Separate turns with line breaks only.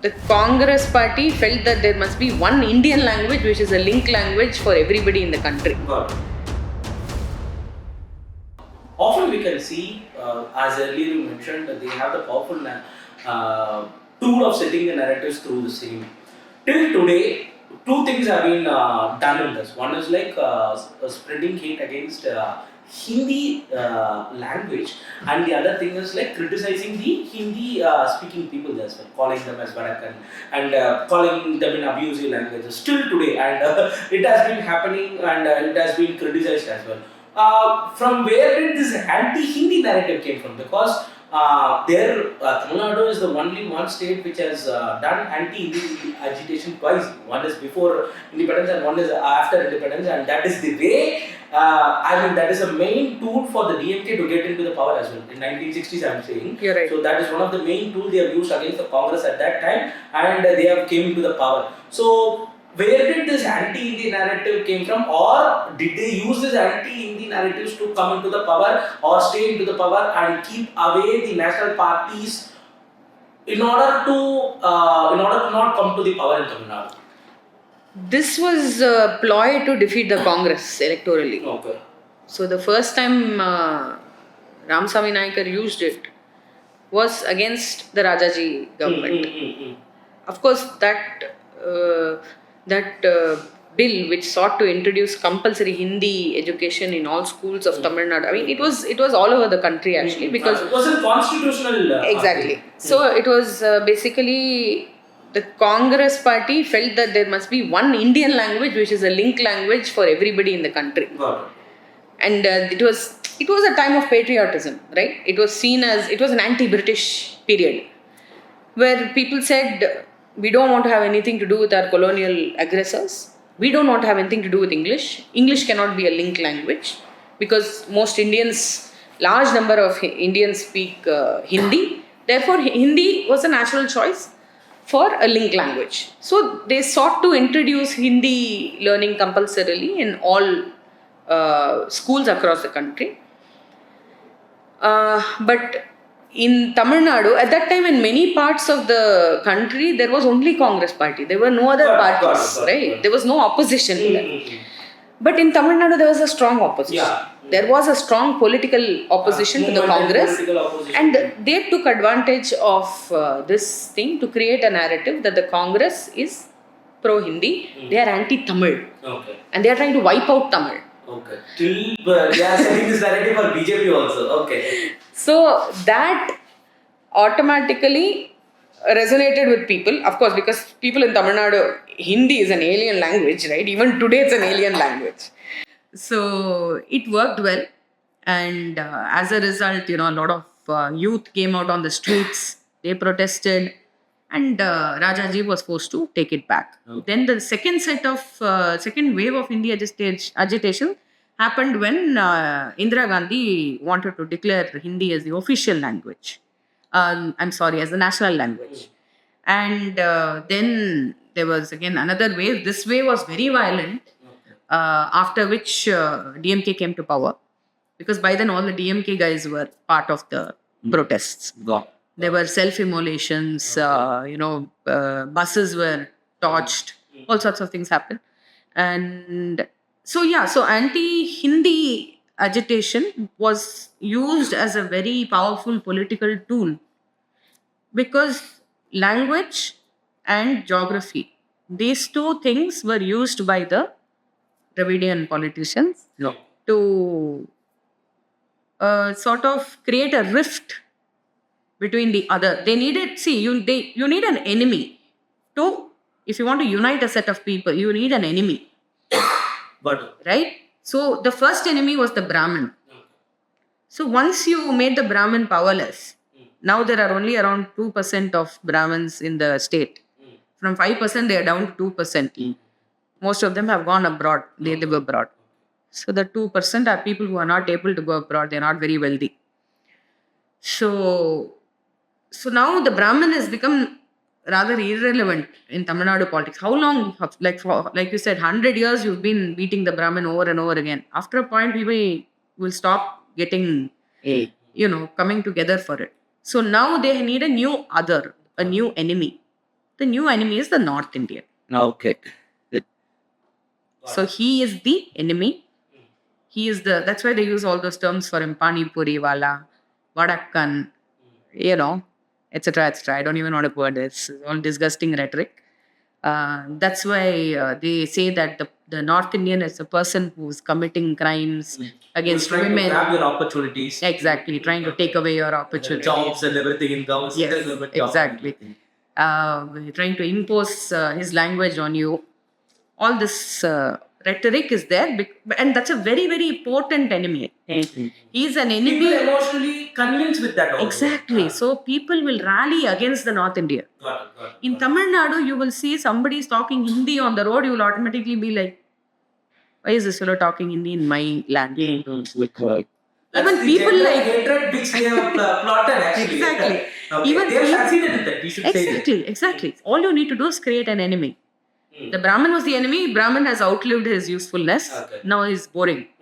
the Congress party felt that there must be one Indian language which is a link language for everybody in the country.
Got it. Often we can see, as earlier you mentioned, that they have the powerful tool of setting the narratives through the same. Till today, two things have been done in this. One is like spreading hate against Hindi language, and the other thing is like criticizing the Hindi speaking people as well, calling them as Vadakan and calling them in abusive languages. Still today, and it has been happening and it has been criticized as well. From where did this anti-Hindi narrative came from? Because Tamil Nadu is the only one state which has done anti-Hindi agitation twice. One is before independence and one is after independence, and that is the way. That is a main tool for the DMK to get into the power as well. In 1960s, I'm saying.
You're right.
So that is one of the main tools they have used against the Congress at that time, and they have came into the power. So where did this anti-Hindi narrative came from, or did they use this anti-Hindi narratives to come into the power or stay into the power and keep away the national parties in order to not come to the power in Tamil Nadu?
This was a ploy to defeat the Congress electorally.
Okay.
So the first time Ramasamy Naicker used it was against the Rajaji government. Of course, that bill which sought to introduce compulsory Hindi education in all schools of Tamil Nadu. I mean, it was all over the country actually, because
it was a constitutional.
Exactly. So it was basically the Congress party felt that there must be one Indian language which is a link language for everybody in the country.
Got it.
And it was a time of patriotism, right? It was an anti-British period where people said, we don't want to have anything to do with our colonial aggressors. We don't want to have anything to do with English. English cannot be a link language because large number of Indians speak Hindi. Therefore, Hindi was a natural choice for a link language. So they sought to introduce Hindi learning compulsorily in all schools across the country. But in Tamil Nadu, at that time in many parts of the country, there was only Congress party. There were no other parties, right? There was no opposition to that. But in Tamil Nadu, there was a strong opposition. There was a strong political opposition to the Congress. And they took advantage of this thing to create a narrative that the Congress is pro-Hindi. They are anti-Tamil.
Okay.
And they are trying to wipe out Tamil.
Okay. They are setting this narrative for BJP also. Okay.
So that automatically resonated with people, of course, because people in Tamil Nadu, Hindi is an alien language, right? Even today it's an alien language. So it worked well, and as a result, a lot of youth came out on the streets, they protested, and Rajaji was forced to take it back. Okay. Then the second wave of Hindi agitation happened when Indira Gandhi wanted to declare Hindi as the official language. As the national language. And then there was again another wave. This wave was very violent, after which DMK came to power. Because by then all the DMK guys were part of the protests. There were self-immolations, buses were torched, all sorts of things happened. And so anti-Hindi agitation was used as a very powerful political tool because language and geography, these two things were used by the Dravidian politicians to sort of create a rift between the other. They needed, you need an enemy if you want to unite a set of people, you need an enemy. Right? So the first enemy was the Brahmin. So once you made the Brahmin powerless, now there are only around 2% of Brahmins in the state. From 5% they are down to 2%. Most of them have gone abroad. They live abroad. So the 2% are people who are not able to go abroad. They are not very wealthy. So now the Brahmin has become rather irrelevant in Tamil Nadu politics. How long, like you said, 100 years you've been beating the Brahmin over and over again. After a point, people will stop getting, coming together for it. So now they need a new enemy The new enemy is the North Indian.
Okay. Good.
So he is the enemy. He is the, that's why they use all those terms for him, Pani Puri Wala, Vadakkan, you know, etc. etc. I don't even know what a word is. It's all disgusting rhetoric. That's why they say that the North Indian is a person who's committing crimes against
Trying to
women.
grab your opportunities,
Exactly, trying to take away your opportunities.
jobs and everything, incomes.
Yes, exactly. Trying to impose his language on you. All this rhetoric is there, and that's a very, very potent enemy. He's an enemy.
People emotionally convinced with that also.
Exactly. So people will rally against the North India.
Got it.
In Tamil Nadu, you will see somebody is talking Hindi on the road, you will automatically be like, why is this fellow talking Hindi in my land?
That's
Even
the
people
gender
like-
hatred which they have plotted actually.
Exactly.
Okay.
Even
they have
people-
succeeded in that. We should say that.
Exactly. All you need to do is create an enemy. The Brahmin was the enemy. Brahmin has outlived his usefulness.
Okay.
Now he's boring.